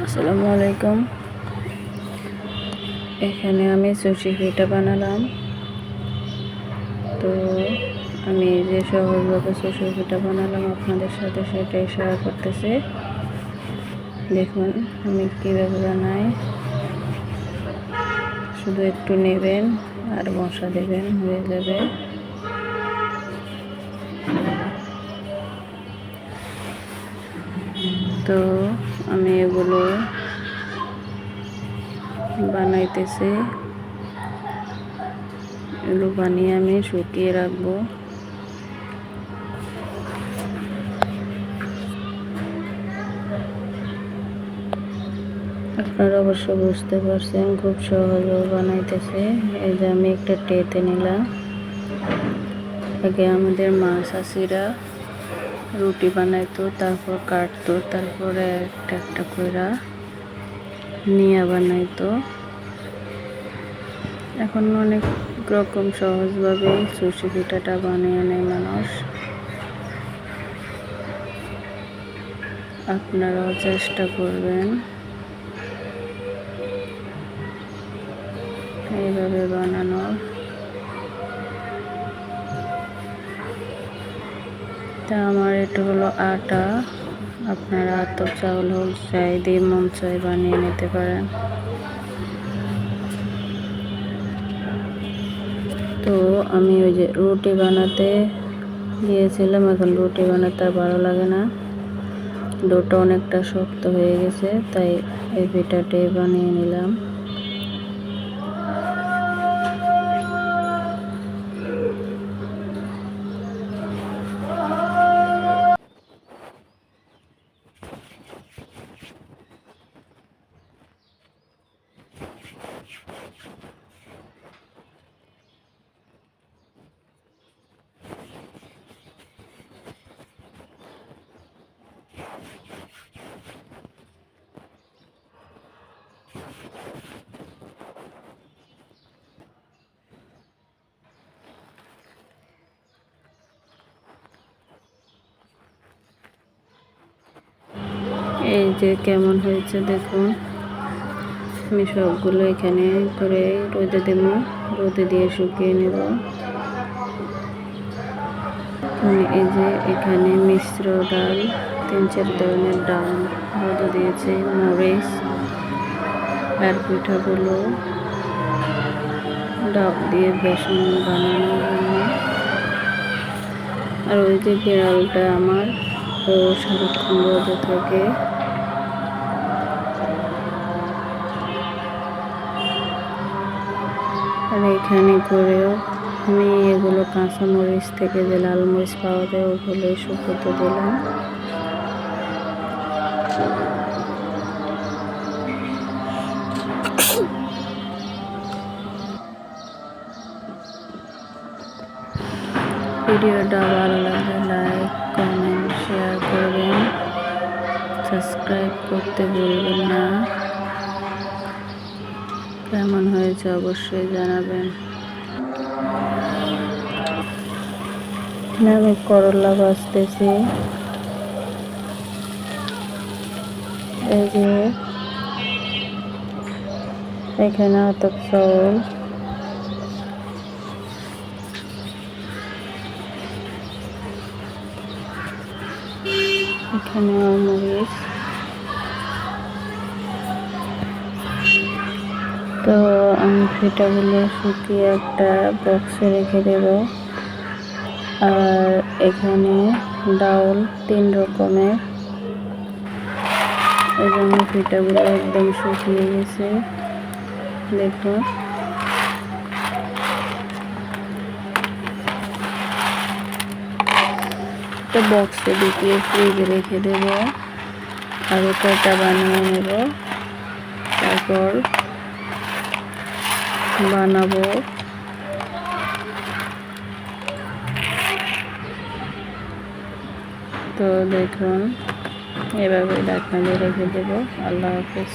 আসসালামু আলাইকুম। এখানে আমি সুশি পিঠা বানালাম। তো আমি যে সহজভাবে সুশি পিঠা বানালাম আপনাদের সাথে সেটাই শেয়ার করতেছি। দেখুন আমি কীভাবে বানাই। শুধু একটু নেবেন আর মশলা দেবেন, হয়ে যাবে। তো আমি এগুলো বানাইতেছি। এগুলো বানিয়ে আমি শুকিয়ে রাখবো। আপনারা অবশ্য বুঝতে পারছেন খুব সহজভাবে বানাইতেছে। এই যে আমি একটা ট্রেতে নিলাম। আগে আমাদের মা চাষিরা রুটি বানাইতো, তারপর কাটতো, তারপরে একটা একটা করে নিয়া বানাইতো। এখন অনেক রকম সহজভাবে সুশি পিঠাটা বানিয়ে নেয় মানুষ। আপনারাও চেষ্টা করবেন এইভাবে বানানোর। তা আমার এটা হলো আটা, আপনারা আতপ চাউল হোক চাই দিয়ে মন চাই বানিয়ে নিতে পারেন। তো আমি ওই যে রুটি বানাতে গিয়েছিলাম, এখন রুটি বানাতে আর ভালো লাগে না, ডোটা অনেকটা শক্ত হয়ে গেছে, তাই এই পিঠাটাই বানিয়ে নিলাম। এই যে কেমন হয়েছে দেখুন। আমি সবগুলো এখানে করে রোদে দেব, রোদে দিয়ে শুকিয়ে নেব। আমি এই যে এখানে মিশ্র ডাল, 3-4 ধরনের ডাল রোদে দিয়েছি, মরিচ আর পিঠাগুলো ডাল দিয়ে বেসন বানানোর জন্য। আর ওই যে বিড়ালটা আমার, ও সারাক্ষণ রোদে থাকে। আর এখানে করেও আমি এগুলো কাঁচা মরিচ থেকে যে লাল মরিচ পাওয়া যায় ওগুলো শুকোতে দিলাম। ভিডিওটা ভালো লাগলে লাইক, কমেন্ট, শেয়ার করবেন, সাবস্ক্রাইব করতে ভুলবেন না। কেমন হয়েছে অবশ্যই জানাবেন। আমি করলা ভাজতেছি। এই যে এখানে আতপ চাউল, এখানে মরিচ। তো আমি পিঠাগুলো শুকিয়ে একটা বক্সে রেখে দেব। আর এখানে ডাউল 3 রকমের। এই জন্য পিঠাগুলো একদম শুকিয়ে গেছে দেখুন। একটা বক্সে ঢুকিয়ে ফ্রিজে রেখে দেব। আরও কয়টা বানিয়ে নেব, তারপর বানাবো। তো দেখুন এভাবে ঢাকনা দিয়ে রেখে দেবো। আল্লাহ হাফেজ।